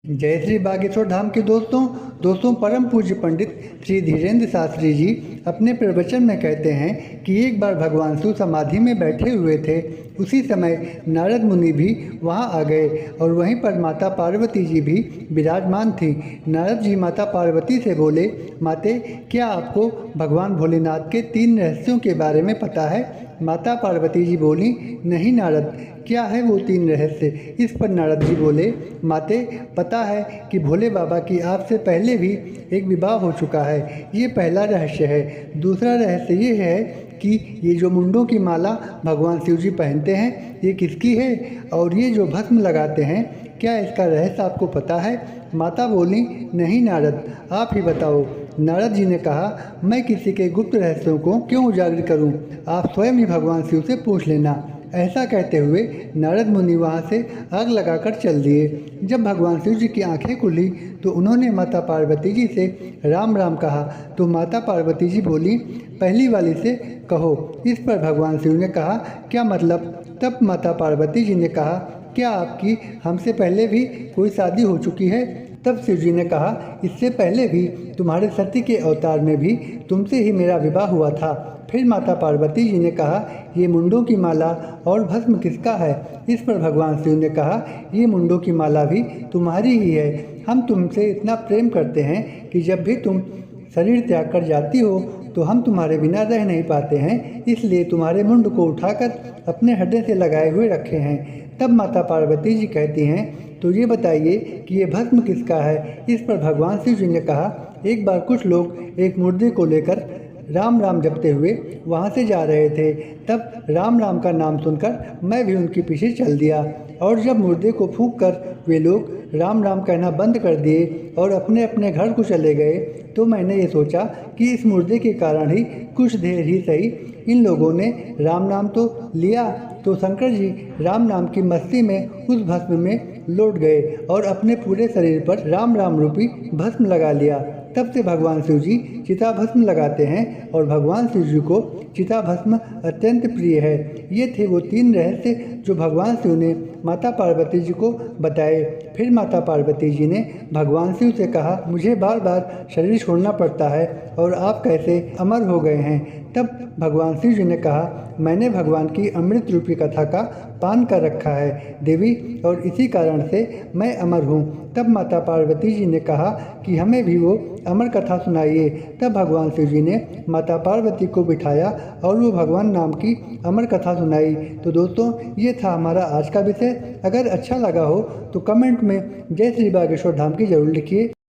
जय श्री बागेश्वर धाम के दोस्तों परम पूज्य पंडित श्री धीरेन्द्र शास्त्री जी अपने प्रवचन में कहते हैं कि एक बार भगवान शिव समाधि में बैठे हुए थे। उसी समय नारद मुनि भी वहां आ गए और वहीं पर माता पार्वती जी भी विराजमान थी। नारद जी माता पार्वती से बोले, माते क्या आपको भगवान भोलेनाथ के 3 रहस्यों के बारे में पता है? माता पार्वती जी बोली, नहीं नारद, क्या है वो 3 रहस्य? इस पर नारद जी बोले, माते पता है कि भोले बाबा की आपसे पहले भी एक विवाह हो चुका है, ये पहला रहस्य है। दूसरा रहस्य ये है कि ये जो मुंडों की माला भगवान शिव जी पहनते हैं ये किसकी है, और ये जो भस्म लगाते हैं क्या इसका रहस्य आपको पता है? माता बोली, नहीं नारद, आप ही बताओ। नारद जी ने कहा, मैं किसी के गुप्त रहस्यों को क्यों उजागर करूं? आप स्वयं ही भगवान शिव से पूछ लेना। ऐसा कहते हुए नारद मुनि वहाँ से आग लगाकर चल दिए। जब भगवान शिव जी की आंखें खुली तो उन्होंने माता पार्वती जी से राम राम कहा तो माता पार्वती जी बोली, पहली वाली से कहो। इस पर भगवान शिव ने कहा, क्या मतलब? तब माता पार्वती जी ने कहा, क्या आपकी हमसे पहले भी कोई शादी हो चुकी है? तब शिव जी ने कहा, इससे पहले भी तुम्हारे सती के अवतार में भी तुमसे ही मेरा विवाह हुआ था। फिर माता पार्वती जी ने कहा, ये मुंडों की माला और भस्म किसका है? इस पर भगवान शिव ने कहा, ये मुंडों की माला भी तुम्हारी ही है। हम तुमसे इतना प्रेम करते हैं कि जब भी तुम शरीर त्याग कर जाती हो तो हम तुम्हारे बिना रह नहीं पाते हैं, इसलिए तुम्हारे मुंड को उठाकर अपने हृदय से लगाए हुए रखे हैं। तब माता पार्वती जी कहती हैं, तो ये बताइए कि ये भस्म किसका है? इस पर भगवान शिव जी ने कहा, एक बार कुछ लोग एक मुर्दे को लेकर राम राम जपते हुए वहाँ से जा रहे थे। तब राम राम का नाम सुनकर मैं भी उनके पीछे चल दिया, और जब मुर्दे को फूंक कर वे लोग राम राम कहना बंद कर दिए और अपने अपने घर को चले गए, तो मैंने ये सोचा कि इस मुर्दे के कारण ही कुछ देर ही सही इन लोगों ने राम नाम तो लिया, तो शंकर जी राम नाम की मस्ती में उस भस्म में लौट गए और अपने पूरे शरीर पर राम राम रूपी भस्म लगा लिया। तब से भगवान शिव जी चिता भस्म लगाते हैं और भगवान शिव जी को चिता भस्म अत्यंत प्रिय है। ये थे वो 3 रहस्य जो भगवान शिव ने माता पार्वती जी को बताए। फिर माता पार्वती जी ने भगवान शिव से कहा, मुझे बार बार शरीर छोड़ना पड़ता है और आप कैसे अमर हो गए हैं? तब भगवान शिव जी ने कहा, मैंने भगवान की अमृत रूपी कथा का पान कर रखा है देवी, और इसी कारण से मैं अमर हूँ। तब माता पार्वती जी ने कहा कि हमें भी वो अमर कथा सुनाइए। तब भगवान शिव जी ने माता पार्वती को बिठाया और वो भगवान नाम की अमर कथा सुनाई। तो दोस्तों ये था हमारा आज का विषय। अगर अच्छा लगा हो तो कमेंट में जय श्री बागेश्वर धाम की जरूर लिखिए।